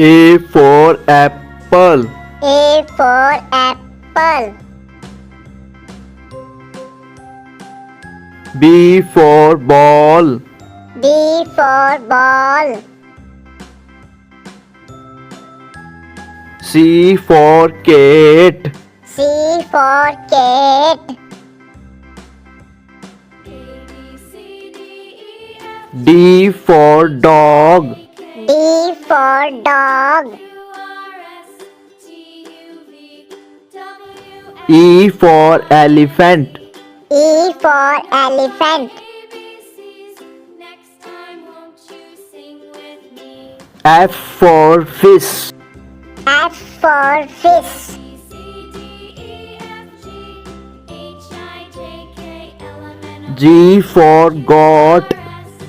A for apple. A for apple. B for ball. B for ball. C for cat. C for cat. D for dog. D for dog. E for elephant. E for elephant. F for fish. F for fish. G for goat.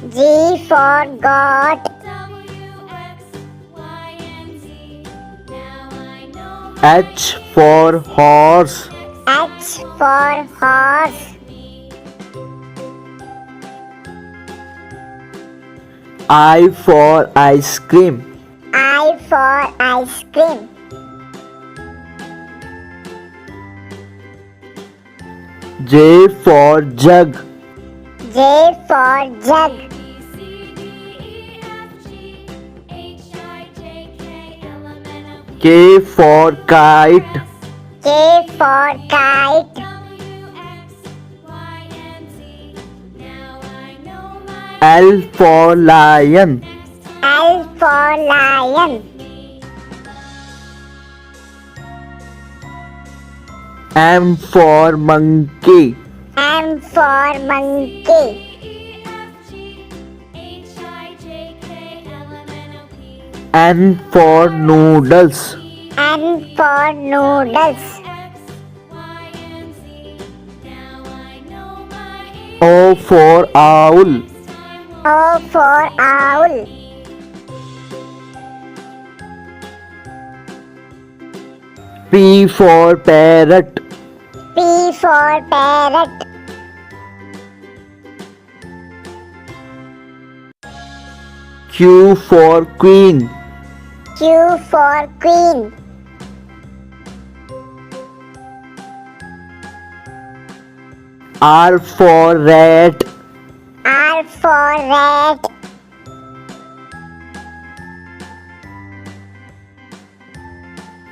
G for goat. H for horse. H for horse. I for ice cream. I for ice cream. J for jug. J for jug. K for kite. K for kite. L for lion. L for lion. M for monkey. M for monkey. N for noodles. N for noodles. O for owl. O for owl. P for parrot. P for parrot. Q for queen. Q for queen. R for rat. R for rat.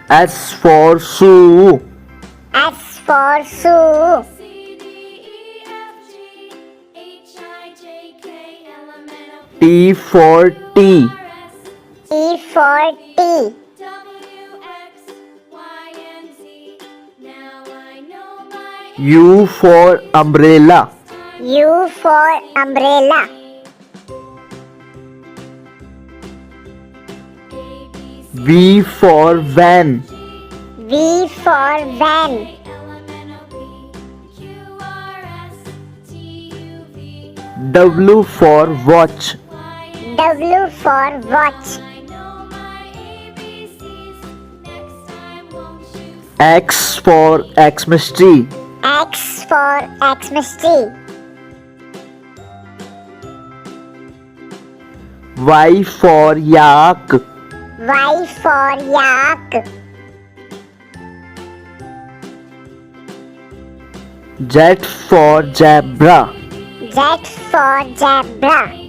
S for shoe. S for shoe. T for tea. T for tea. U for umbrella. U for umbrella. V for van. V for van. W for watch. W for watch. X for Xmas tree. X for Xmas tree. Y for yak. Y for yak. Z for zebra. Z for zebra.